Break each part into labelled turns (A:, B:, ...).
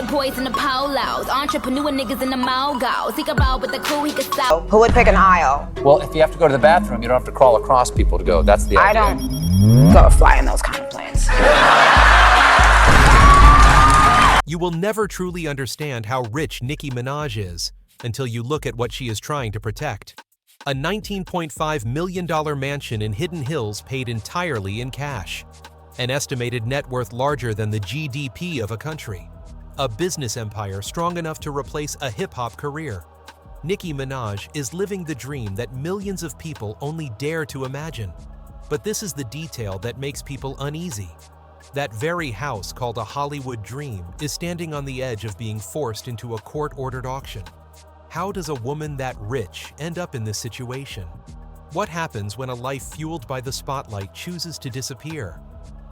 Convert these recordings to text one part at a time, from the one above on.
A: boys in the polos, entrepreneur niggas in the mogos. He could roll with the crew, he could sell.
B: Who would pick an aisle?
C: Well, if you have to go to the bathroom, you don't have to crawl across people to go. That's the idea.
B: I don't go fly in those kind of planes.
D: You will never truly understand how rich Nicki Minaj is until you look at what she is trying to protect. A $19.5 million mansion in Hidden Hills paid entirely in cash. An estimated net worth larger than the GDP of a country. A business empire strong enough to replace a hip-hop career. Nicki Minaj is living the dream that millions of people only dare to imagine. But this is the detail that makes people uneasy. That very house called a Hollywood dream is standing on the edge of being forced into a court-ordered auction. How does a woman that rich end up in this situation? What happens when a life fueled by the spotlight chooses to disappear?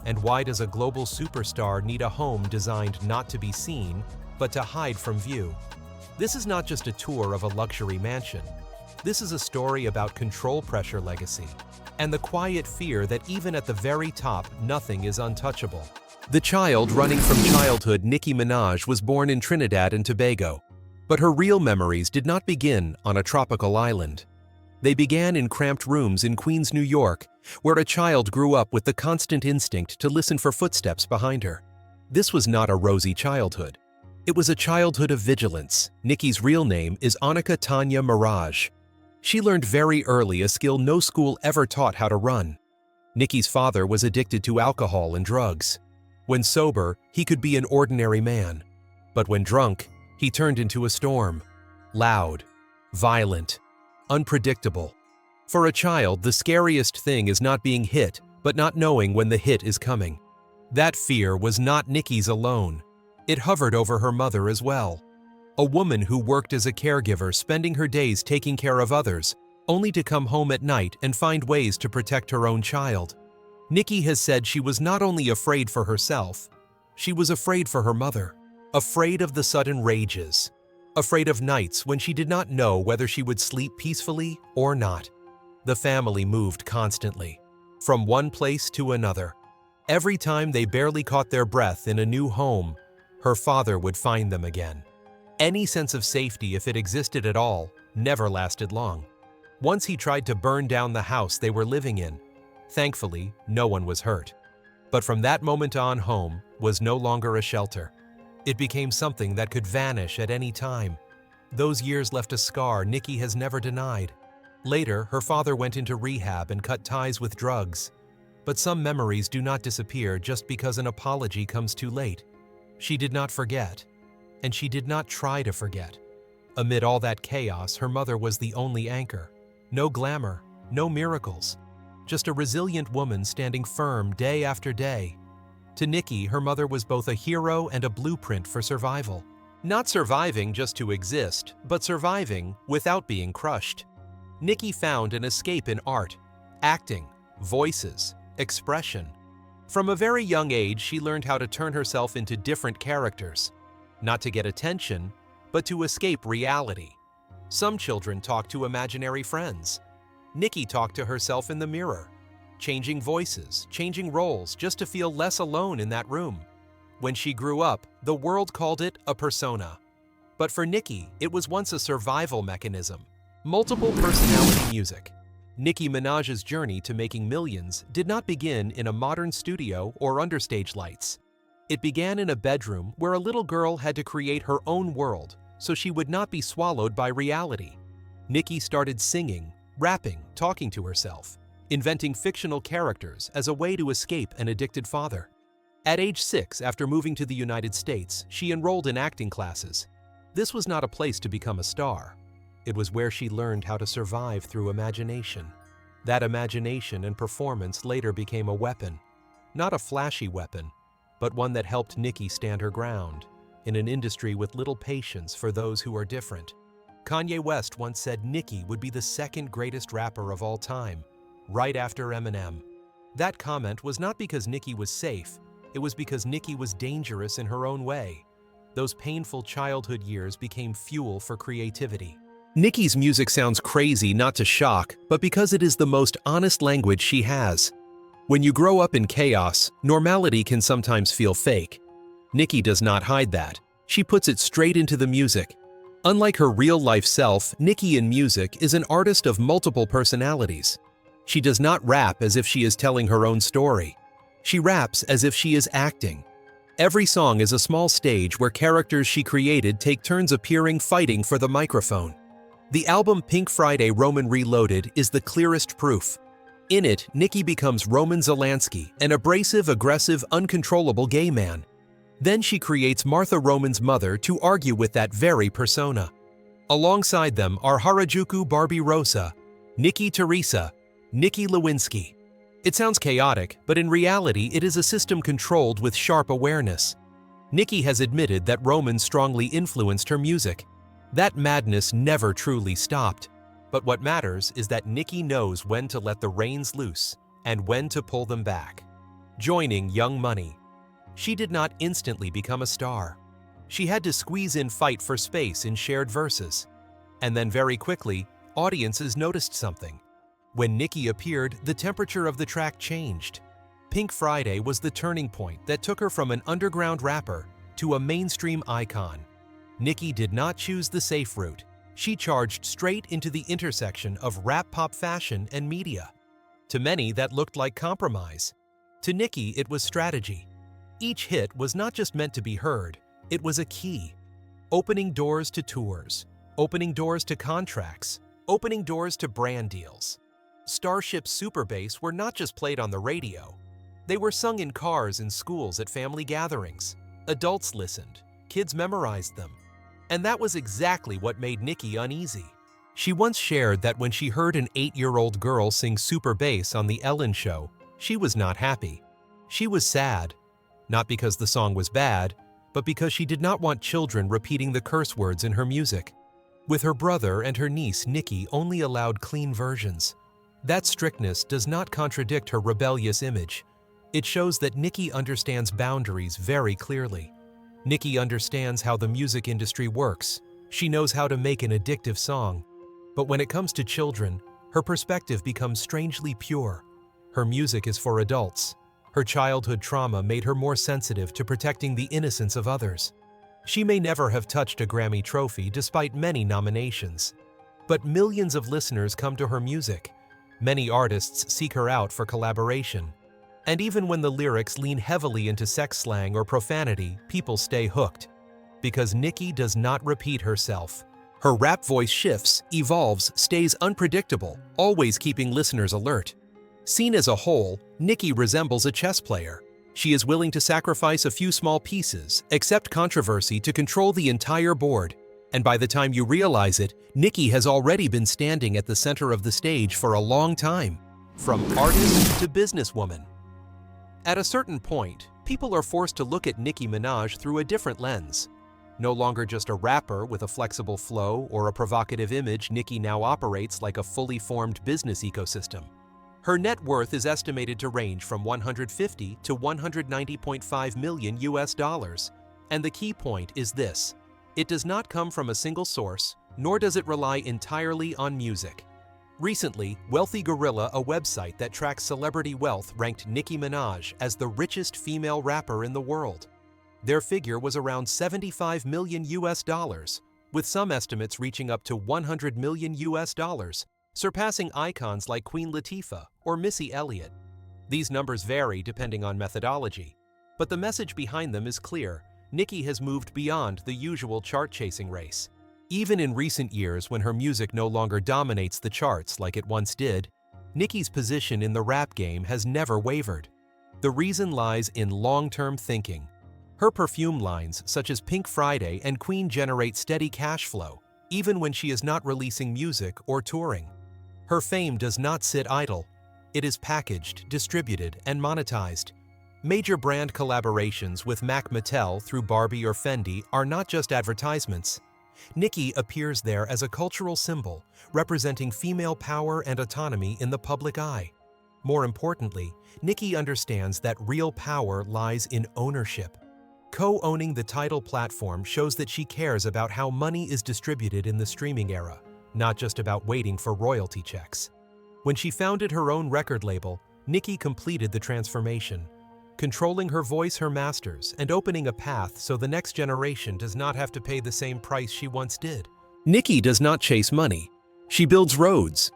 D: And why does a global superstar need a home designed not to be seen, but to hide from view? This is not just a tour of a luxury mansion. This is a story about control pressure legacy, and the quiet fear that even at the very top, nothing is untouchable. The child running from childhood, Nicki Minaj, was born in Trinidad and Tobago. But her real memories did not begin on a tropical island. They began in cramped rooms in Queens, New York, where a child grew up with the constant instinct to listen for footsteps behind her. This was not a rosy childhood. It was a childhood of vigilance. Nicki's real name is Annika Tanya Mirage. She learned very early a skill no school ever taught how to run. Nicki's father was addicted to alcohol and drugs. When sober, he could be an ordinary man. But when drunk, he turned into a storm. Loud, violent, unpredictable. For a child, the scariest thing is not being hit, but not knowing when the hit is coming. That fear was not Nicki's alone. It hovered over her mother as well. A woman who worked as a caregiver, spending her days taking care of others, only to come home at night and find ways to protect her own child. Nicki has said she was not only afraid for herself, she was afraid for her mother. Afraid of the sudden rages. Afraid of nights when she did not know whether she would sleep peacefully or not. The family moved constantly, from one place to another. Every time they barely caught their breath in a new home, her father would find them again. Any sense of safety, if it existed at all, never lasted long. Once he tried to burn down the house they were living in. Thankfully, no one was hurt. But from that moment on, home was no longer a shelter. It became something that could vanish at any time. Those years left a scar Nicki has never denied. Later, her father went into rehab and cut ties with drugs. But some memories do not disappear just because an apology comes too late. She did not forget, and she did not try to forget. Amid all that chaos, her mother was the only anchor. No glamour, no miracles. Just a resilient woman standing firm day after day. To Nicki, her mother was both a hero and a blueprint for survival. Not surviving just to exist, but surviving without being crushed. Nicki found an escape in art, acting, voices, expression. From a very young age, she learned how to turn herself into different characters. Not to get attention, but to escape reality. Some children talk to imaginary friends. Nicki talked to herself in the mirror. Changing voices, changing roles, just to feel less alone in that room. When she grew up, the world called it a persona. But for Nicki, it was once a survival mechanism. Multiple personality music. Nicki Minaj's journey to making millions did not begin in a modern studio or under stage lights. It began in a bedroom where a little girl had to create her own world so she would not be swallowed by reality. Nicki started singing, rapping, talking to herself, inventing fictional characters as a way to escape an addicted father. At age 6, after moving to the United States, she enrolled in acting classes. This was not a place to become a star. It was where she learned how to survive through imagination. That imagination and performance later became a weapon. Not a flashy weapon, but one that helped Nicki stand her ground in an industry with little patience for those who are different. Kanye West once said Nicki would be the second greatest rapper of all time, right after Eminem. That comment was not because Nicki was safe, it was because Nicki was dangerous in her own way. Those painful childhood years became fuel for creativity. Nicki's music sounds crazy not to shock, but because it is the most honest language she has. When you grow up in chaos, normality can sometimes feel fake. Nicki does not hide that. She puts it straight into the music. Unlike her real-life self, Nicki in music is an artist of multiple personalities. She does not rap as if she is telling her own story. She raps as if she is acting. Every song is a small stage where characters she created take turns appearing fighting for the microphone. The album Pink Friday Roman Reloaded is the clearest proof. In it, Nicki becomes Roman Zelensky, an abrasive, aggressive, uncontrollable gay man. Then she creates Martha Roman's mother to argue with that very persona. Alongside them are Harajuku Barbie Rosa, Nicki Teresa, Nicki Lewinsky. It sounds chaotic, but in reality it is a system controlled with sharp awareness. Nicki has admitted that Roman strongly influenced her music. That madness never truly stopped. But what matters is that Nicki knows when to let the reins loose and when to pull them back. Joining Young Money. She did not instantly become a star. She had to squeeze in fight for space in shared verses. And then very quickly, audiences noticed something. When Nicki appeared, the temperature of the track changed. Pink Friday was the turning point that took her from an underground rapper to a mainstream icon. Nicki did not choose the safe route. She charged straight into the intersection of rap pop fashion and media. To many, that looked like compromise. To Nicki, it was strategy. Each hit was not just meant to be heard, it was a key. Opening doors to tours, opening doors to contracts, opening doors to brand deals. Starship's super bass were not just played on the radio. They were sung in cars and schools at family gatherings. Adults listened, kids memorized them. And that was exactly what made Nicki uneasy. She once shared that when she heard an 8-year-old girl sing super bass on The Ellen Show, she was not happy. She was sad. Not because the song was bad, but because she did not want children repeating the curse words in her music. With her brother and her niece, Nicki only allowed clean versions. That strictness does not contradict her rebellious image. It shows that Nicki understands boundaries very clearly. Nicki understands how the music industry works. She knows how to make an addictive song. But when it comes to children, her perspective becomes strangely pure. Her music is for adults. Her childhood trauma made her more sensitive to protecting the innocence of others. She may never have touched a Grammy trophy despite many nominations. But millions of listeners come to her music. Many artists seek her out for collaboration. And even when the lyrics lean heavily into sex slang or profanity, people stay hooked. Because Nicki does not repeat herself. Her rap voice shifts, evolves, stays unpredictable, always keeping listeners alert. Seen as a whole, Nicki resembles a chess player. She is willing to sacrifice a few small pieces, accept controversy to control the entire board. And by the time you realize it, Nicki has already been standing at the center of the stage for a long time. From artist to businesswoman. At a certain point, people are forced to look at Nicki Minaj through a different lens. No longer just a rapper with a flexible flow or a provocative image, Nicki now operates like a fully formed business ecosystem. Her net worth is estimated to range from $150 to $190.5 million US. And the key point is this: it does not come from a single source, nor does it rely entirely on music. Recently, Wealthy Gorilla, a website that tracks celebrity wealth, ranked Nicki Minaj as the richest female rapper in the world. Their figure was around $75 million US, with some estimates reaching up to $100 million US, surpassing icons like Queen Latifah or Missy Elliott. These numbers vary depending on methodology, but the message behind them is clear. Nicki has moved beyond the usual chart-chasing race. Even in recent years, when her music no longer dominates the charts like it once did, Nicki's position in the rap game has never wavered. The reason lies in long-term thinking. Her perfume lines, such as Pink Friday and Queen, generate steady cash flow, even when she is not releasing music or touring. Her fame does not sit idle. It is packaged, distributed, and monetized. Major brand collaborations with Mac Mattel through Barbie or Fendi are not just advertisements. Nicki appears there as a cultural symbol, representing female power and autonomy in the public eye. More importantly, Nicki understands that real power lies in ownership. Co-owning the Tidal platform shows that she cares about how money is distributed in the streaming era, not just about waiting for royalty checks. When she founded her own record label, Nicki completed the transformation. controlling her voice her masters and opening a path so the next generation does not have to pay the same price she once did. Nicki does not chase money. She builds roads.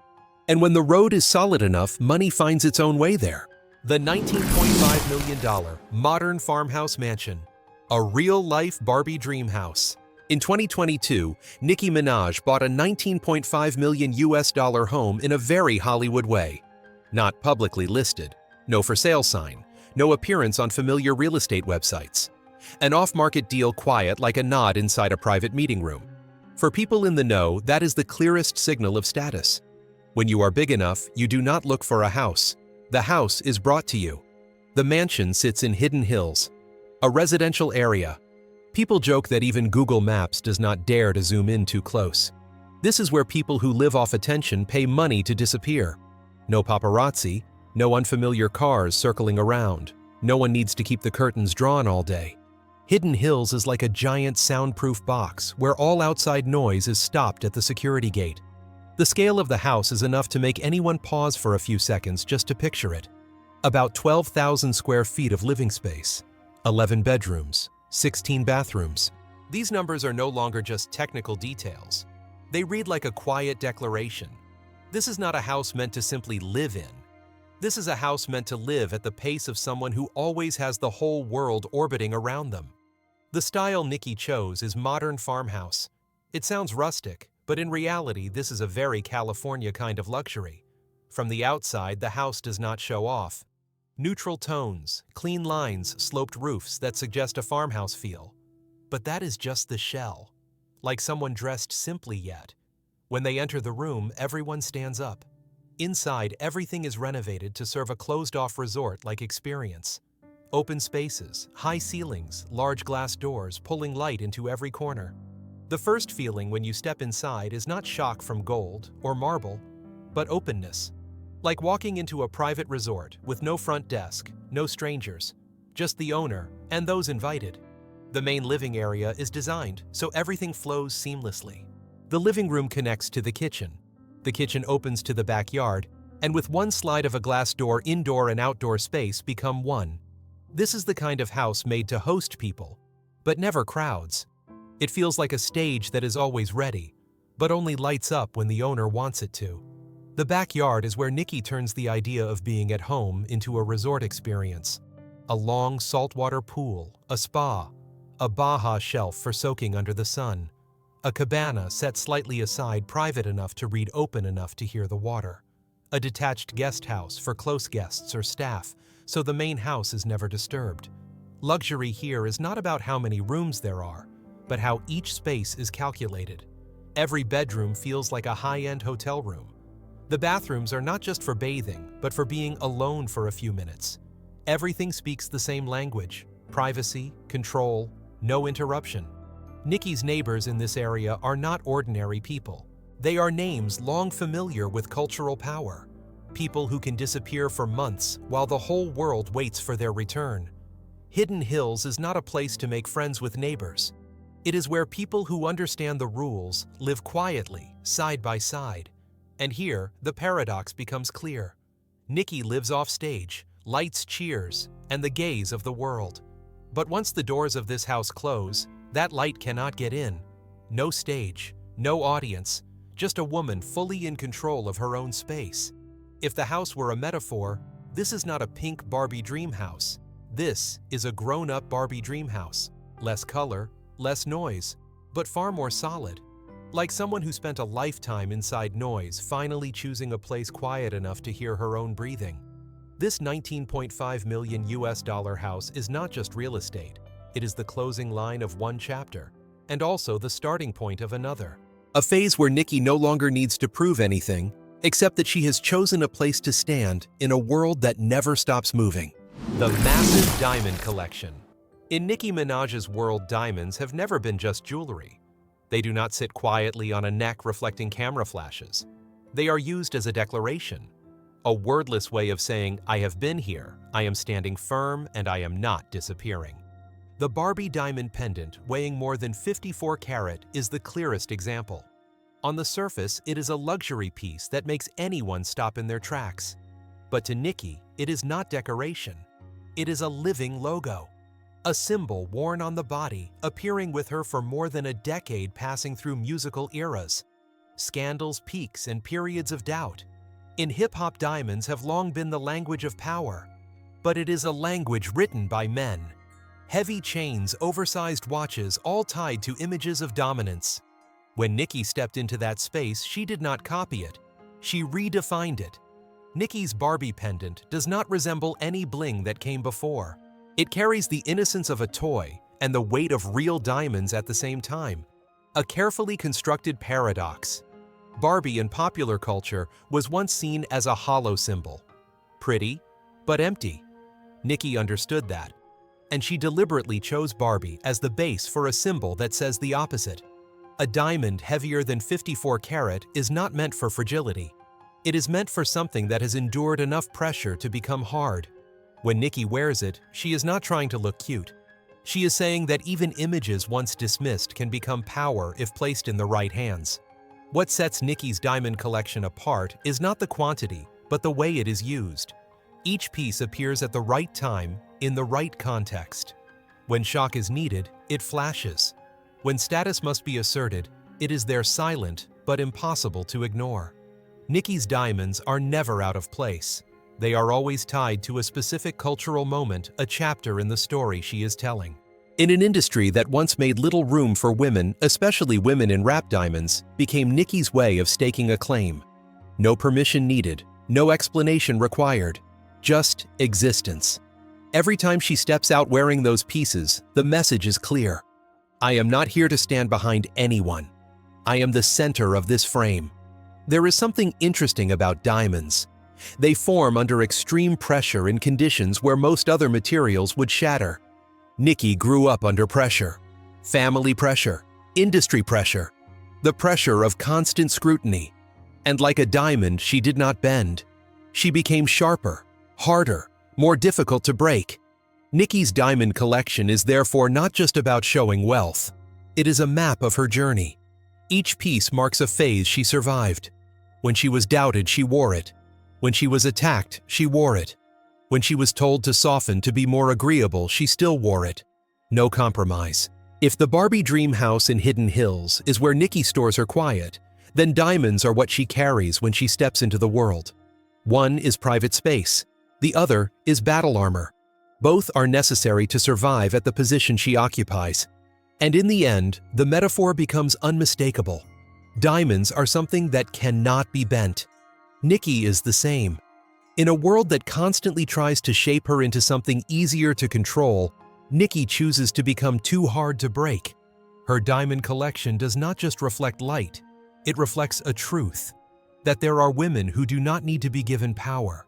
D: And when the road is solid enough, money finds its own way there. The $19.5 million Modern Farmhouse Mansion. A real-life Barbie Dream House. In 2022, Nicki Minaj bought a $19.5 million home in a very Hollywood way. Not publicly listed, no for sale sign, no appearance on familiar real estate websites. An off-market deal quiet like a nod inside a private meeting room. For people in the know, that is the clearest signal of status. When you are big enough, you do not look for a house. The house is brought to you. The mansion sits in Hidden Hills, a residential area. People joke that even Google Maps does not dare to zoom in too close. This is where people who live off attention pay money to disappear. No paparazzi, no unfamiliar cars circling around. No one needs to keep the curtains drawn all day. Hidden Hills is like a giant soundproof box where all outside noise is stopped at the security gate. The scale of the house is enough to make anyone pause for a few seconds just to picture it. About 12,000 square feet of living space, 11 bedrooms, 16 bathrooms. These numbers are no longer just technical details. They read like a quiet declaration. This is not a house meant to simply live in. This is a house meant to live at the pace of someone who always has the whole world orbiting around them. The style Nicki chose is Modern Farmhouse. It sounds rustic, but in reality, this is a very California kind of luxury. From the outside, the house does not show off. Neutral tones, clean lines, sloped roofs that suggest a farmhouse feel. But that is just the shell. Like someone dressed simply yet. When they enter the room, everyone stands up. Inside, everything is renovated to serve a closed-off resort-like experience. Open spaces, high ceilings, large glass doors pulling light into every corner. The first feeling when you step inside is not shock from gold or marble, but openness. Like walking into a private resort with no front desk, no strangers, just the owner and those invited. The main living area is designed so everything flows seamlessly. The living room connects to the kitchen. The kitchen opens to the backyard, and with one slide of a glass door, indoor and outdoor space become one. This is the kind of house made to host people, but never crowds. It feels like a stage that is always ready, but only lights up when the owner wants it to. The backyard is where Nicki turns the idea of being at home into a resort experience. A long saltwater pool, a spa, a Baja shelf for soaking under the sun, a cabana set slightly aside private enough to read open enough to hear the water, a detached guest house for close guests or staff so the main house is never disturbed. Luxury here is not about how many rooms there are, but how each space is calculated. Every bedroom feels like a high-end hotel room. The bathrooms are not just for bathing, but for being alone for a few minutes. Everything speaks the same language: privacy, control, no interruption. Nicki's neighbors in this area are not ordinary people. They are names long familiar with cultural power. People who can disappear for months while the whole world waits for their return. Hidden Hills is not a place to make friends with neighbors. It is where people who understand the rules live quietly, side by side. And here, the paradox becomes clear. Nicki lives off stage, lights cheers, and the gaze of the world. But once the doors of this house close, that light cannot get in. No stage, no audience, just a woman fully in control of her own space. If the house were a metaphor, this is not a pink Barbie Dream House. This is a grown-up Barbie Dream House. Less color, less noise, but far more solid. Like someone who spent a lifetime inside noise, finally choosing a place quiet enough to hear her own breathing. This $19.5 million house is not just real estate. It is the closing line of one chapter, and also the starting point of another. A phase where Nicki no longer needs to prove anything, except that she has chosen a place to stand in a world that never stops moving. The massive diamond collection. In Nicki Minaj's world, diamonds have never been just jewelry. They do not sit quietly on a neck reflecting camera flashes. They are used as a declaration, a wordless way of saying, I have been here, I am standing firm, and I am not disappearing. The Barbie diamond pendant, weighing more than 54 carat, is the clearest example. On the surface, it is a luxury piece that makes anyone stop in their tracks. But to Nicki, it is not decoration. it is a living logo. A symbol worn on the body, appearing with her for more than a decade, passing through musical eras, scandals, peaks, and periods of doubt. In hip-hop, diamonds have long been the language of power, but it is a language written by men. Heavy chains, oversized watches, all tied to images of dominance. When Nicki stepped into that space, she did not copy it. She redefined it. Nicki's Barbie pendant does not resemble any bling that came before. It carries the innocence of a toy and the weight of real diamonds at the same time. A carefully constructed paradox. Barbie in popular culture was once seen as a hollow symbol. Pretty, but empty. Nicki understood that, and she deliberately chose Barbie as the base for a symbol that says the opposite. A diamond heavier than 54 karat is not meant for fragility. It is meant for something that has endured enough pressure to become hard. When Nicki wears it, she is not trying to look cute. She is saying that even images once dismissed can become power if placed in the right hands. What sets Nicki's diamond collection apart is not the quantity, but the way it is used. Each piece appears at the right time, in the right context. When shock is needed, it flashes. When status must be asserted, it is there, silent but impossible to ignore. Nicki's diamonds are never out of place. They are always tied to a specific cultural moment, a chapter in the story she is telling. In an industry that once made little room for women, especially women in rap, diamonds became Nicki's way of staking a claim. No permission needed, no explanation required, just existence. Every time she steps out wearing those pieces, the message is clear. I am not here to stand behind anyone. I am the center of this frame. There is something interesting about diamonds. They form under extreme pressure in conditions where most other materials would shatter. Nicki grew up under pressure. Family pressure, industry pressure, the pressure of constant scrutiny. And like a diamond, she did not bend. She became sharper, harder, more difficult to break. Nicki's diamond collection is therefore not just about showing wealth. It is a map of her journey. Each piece marks a phase she survived. When she was doubted, she wore it. When she was attacked, she wore it. When she was told to soften to be more agreeable, she still wore it. No compromise. If the Barbie Dream House in Hidden Hills is where Nicki stores her quiet, then diamonds are what she carries when she steps into the world. One is private space. The other is battle armor. Both are necessary to survive at the position she occupies. And in the end, the metaphor becomes unmistakable. Diamonds are something that cannot be bent. Nicki is the same. In a world that constantly tries to shape her into something easier to control, Nicki chooses to become too hard to break. Her diamond collection does not just reflect light, it reflects a truth, that there are women who do not need to be given power.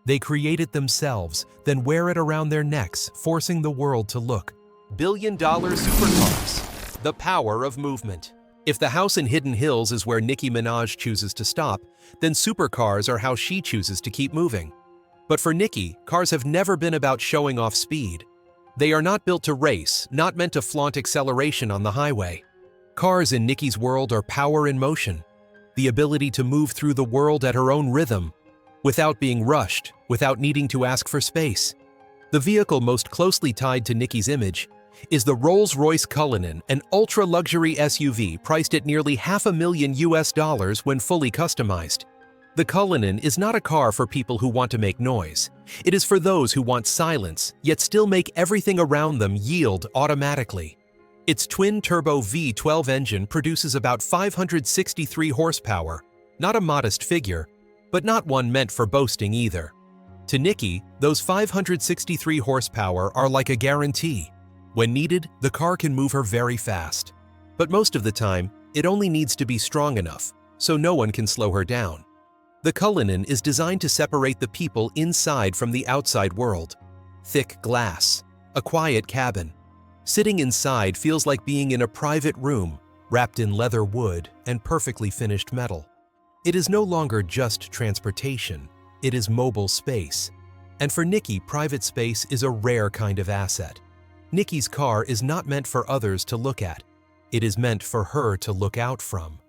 D: They create it themselves, then wear it around their necks, forcing the world to look. Billion-dollar supercars. The power of movement. If the house in Hidden Hills is where Nicki Minaj chooses to stop, then supercars are how she chooses to keep moving. But for Nicki, cars have never been about showing off speed. They are not built to race, not meant to flaunt acceleration on the highway. Cars in Nicki's world are power in motion, the ability to move through the world at her own rhythm, without being rushed, without needing to ask for space. The vehicle most closely tied to Nicki's image is the Rolls-Royce Cullinan, an ultra-luxury SUV priced at nearly $500,000 when fully customized. The Cullinan is not a car for people who want to make noise. It is for those who want silence, yet still make everything around them yield automatically. Its twin-turbo V12 engine produces about 563 horsepower, not a modest figure, but not one meant for boasting either. To Nicki, those 563 horsepower are like a guarantee. When needed, the car can move her very fast. But most of the time, it only needs to be strong enough, so no one can slow her down. The Cullinan is designed to separate the people inside from the outside world. Thick glass, a quiet cabin. Sitting inside feels like being in a private room, wrapped in leather wood and perfectly finished metal. It is no longer just transportation, it is mobile space. And for Nicki, private space is a rare kind of asset. Nicki's car is not meant for others to look at. It is meant for her to look out from,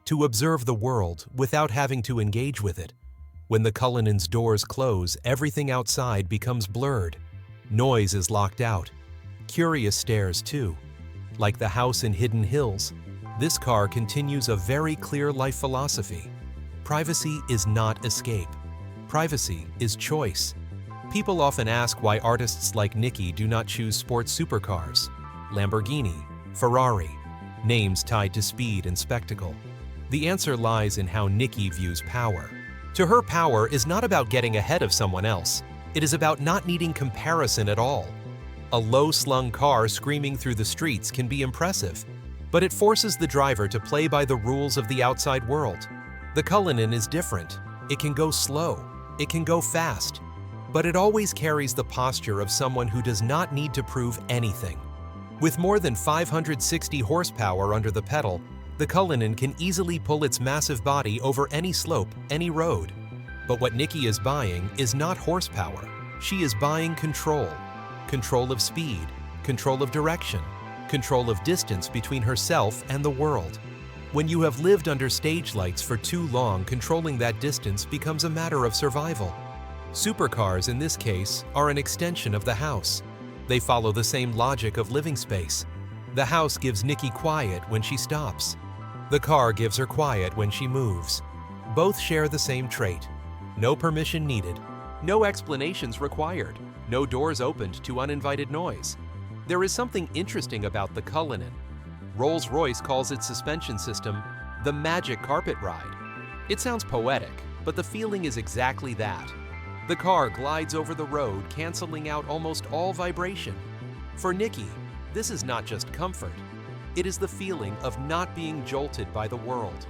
D: to observe the world without having to engage with it. When the Cullinan's doors close, everything outside becomes blurred. Noise is locked out. Curious stares too. Like the house in Hidden Hills, this car continues a very clear life philosophy. Privacy is not escape. Privacy is choice. People often ask why artists like Nicki do not choose sports supercars, Lamborghini, Ferrari, names tied to speed and spectacle. The answer lies in how Nicki views power. To her, power is not about getting ahead of someone else. It is about not needing comparison at all. A low-slung car screaming through the streets can be impressive, but it forces the driver to play by the rules of the outside world. The Cullinan is different. It can go slow. It can go fast. But it always carries the posture of someone who does not need to prove anything. With more than 560 horsepower under the pedal, the Cullinan can easily pull its massive body over any slope, any road. But what Nicki is buying is not horsepower. She is buying control. Control of speed, control of direction, control of distance between herself and the world. When you have lived under stage lights for too long, controlling that distance becomes a matter of survival. Supercars, in this case, are an extension of the house. They follow the same logic of living space. The house gives Nicki quiet when she stops. The car gives her quiet when she moves. Both share the same trait. No permission needed. No explanations required. No doors opened to uninvited noise. There is something interesting about the Cullinan. Rolls-Royce calls its suspension system the magic carpet ride. It sounds poetic, but the feeling is exactly that. The car glides over the road, canceling out almost all vibration. For Nicki, this is not just comfort. It is the feeling of not being jolted by the world.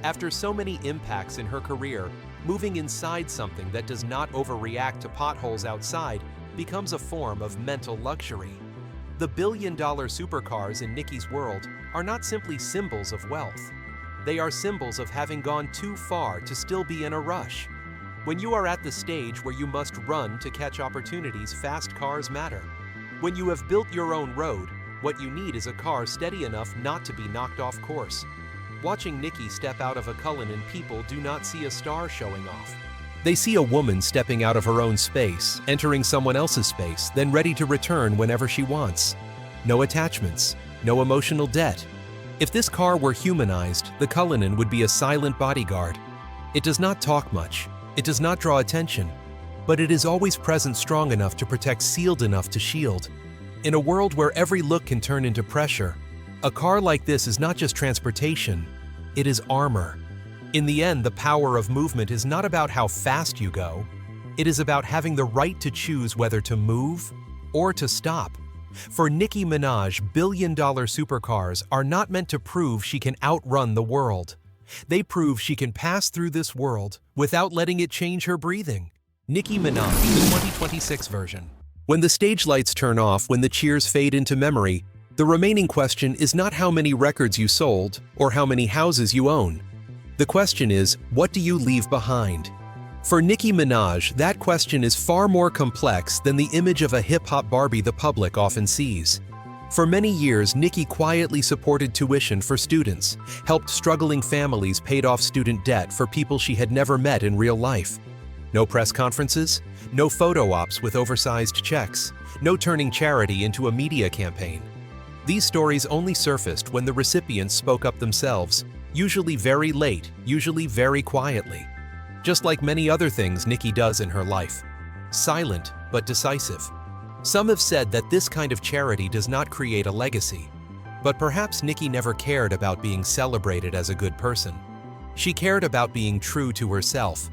D: After so many impacts in her career, moving inside something that does not overreact to potholes outside becomes a form of mental luxury. The billion-dollar supercars in Nicki's world are not simply symbols of wealth. They are symbols of having gone too far to still be in a rush. When you are at the stage where you must run to catch opportunities, fast cars matter. When you have built your own road, what you need is a car steady enough not to be knocked off course. Watching Nicki step out of a Cullinan, people do not see a star showing off. They see a woman stepping out of her own space, entering someone else's space, then ready to return whenever she wants. No attachments, no emotional debt. If this car were humanized, the Cullinan would be a silent bodyguard. It does not talk much. It does not draw attention. But it is always present, strong enough to protect, sealed enough to shield. In a world where every look can turn into pressure, a car like this is not just transportation, it is armor. In the end, the power of movement is not about how fast you go. It is about having the right to choose whether to move or to stop. For Nicki Minaj, billion-dollar supercars are not meant to prove she can outrun the world. They prove she can pass through this world without letting it change her breathing. Nicki Minaj, the 2026 version. When the stage lights turn off, when the cheers fade into memory, the remaining question is not how many records you sold or how many houses you own. The question is, what do you leave behind? For Nicki Minaj, that question is far more complex than the image of a hip-hop Barbie the public often sees. For many years, Nicki quietly supported tuition for students, helped struggling families, paid off student debt for people she had never met in real life. No press conferences, no photo ops with oversized checks, no turning charity into a media campaign. These stories only surfaced when the recipients spoke up themselves, usually very late, usually very quietly. Just like many other things Nicki does in her life. Silent, but decisive. Some have said that this kind of charity does not create a legacy. But perhaps Nicki never cared about being celebrated as a good person. She cared about being true to herself.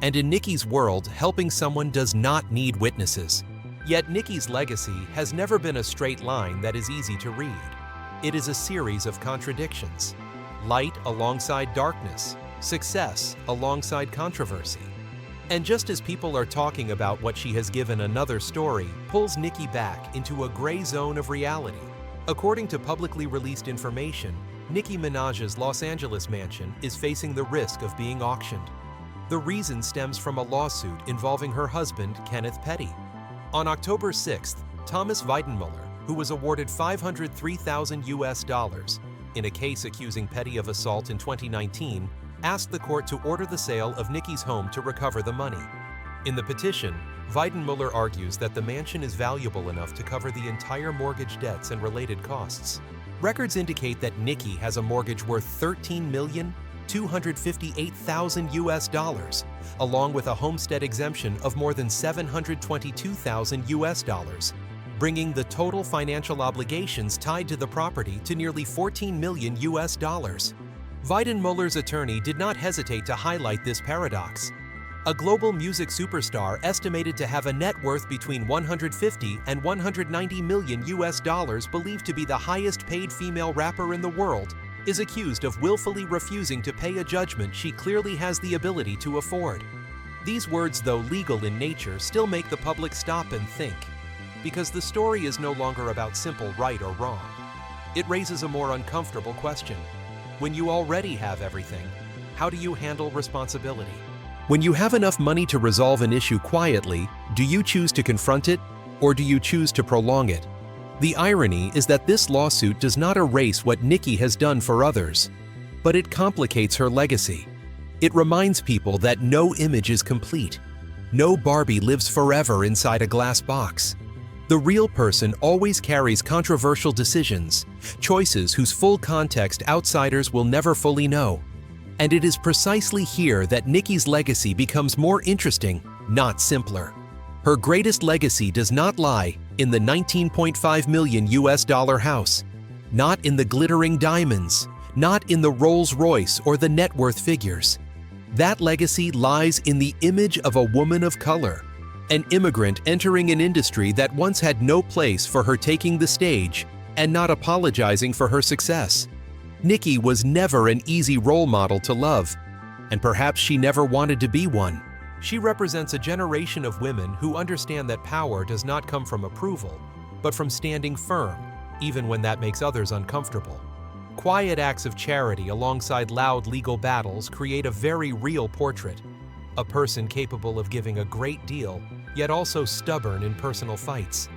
D: And in Nicki's world, helping someone does not need witnesses. Yet Nicki's legacy has never been a straight line that is easy to read. It is a series of contradictions. Light alongside darkness, success alongside controversy. And just as people are talking about what she has given, another story pulls Nicki back into a gray zone of reality. According to publicly released information, Nicki Minaj's Los Angeles mansion is facing the risk of being auctioned. The reason stems from a lawsuit involving her husband, Kenneth Petty. On October 6th, Thomas Weidenmuller, who was awarded $503,000 in a case accusing Petty of assault in 2019, asked the court to order the sale of Nicki's home to recover the money. In the petition, Weidenmuller argues that the mansion is valuable enough to cover the entire mortgage debts and related costs. Records indicate that Nicki has a mortgage worth $13,258,000 US, along with a homestead exemption of more than $722,000 US, bringing the total financial obligations tied to the property to nearly $14 million US. Weidenmuller's attorney did not hesitate to highlight this paradox. A global music superstar estimated to have a net worth between $150 and $190 million US, believed to be the highest paid female rapper in the world, is accused of willfully refusing to pay a judgment she clearly has the ability to afford. These words, though legal in nature, still make the public stop and think, because the story is no longer about simple right or wrong. It raises a more uncomfortable question. When you already have everything, how do you handle responsibility? When you have enough money to resolve an issue quietly, do you choose to confront it, or do you choose to prolong it? The irony is that this lawsuit does not erase what Nicki has done for others, but it complicates her legacy. It reminds people that no image is complete. No Barbie lives forever inside a glass box. The real person always carries controversial decisions, choices whose full context outsiders will never fully know. And it is precisely here that Nicki's legacy becomes more interesting, not simpler. Her greatest legacy does not lie in the $19.5 million US house, not in the glittering diamonds, not in the Rolls-Royce or the net worth figures. That legacy lies in the image of a woman of color, an immigrant entering an industry that once had no place for her, taking the stage and not apologizing for her success. Nicki was never an easy role model to love, and perhaps she never wanted to be one. She represents a generation of women who understand that power does not come from approval, but from standing firm, even when that makes others uncomfortable. Quiet acts of charity alongside loud legal battles create a very real portrait. A person capable of giving a great deal, yet also stubborn in personal fights.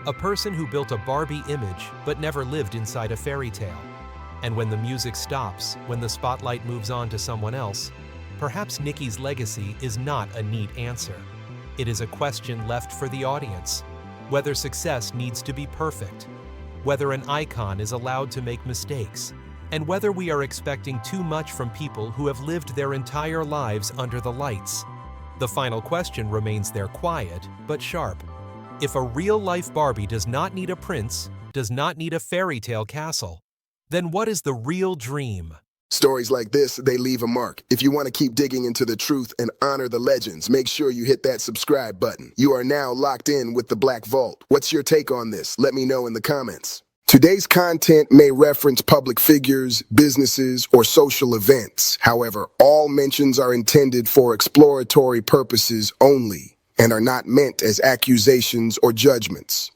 D: A person who built a Barbie image but never lived inside a fairy tale. And when the music stops, when the spotlight moves on to someone else, perhaps Nicki's legacy is not a neat answer. It is a question left for the audience. Whether success needs to be perfect, whether an icon is allowed to make mistakes, and whether we are expecting too much from people who have lived their entire lives under the lights. The final question remains there, quiet but sharp. If a real-life Barbie does not need a prince, does not need a fairy tale castle, then what is the real dream?
E: Stories like this, they leave a mark. If you want to keep digging into the truth and honor the legends, make sure you hit that subscribe button. You are now locked in with the Black Vault. What's your take on this? Let me know in the comments. Today's content may reference public figures, businesses, or social events. However, all mentions are intended for exploratory purposes only and are not meant as accusations or judgments.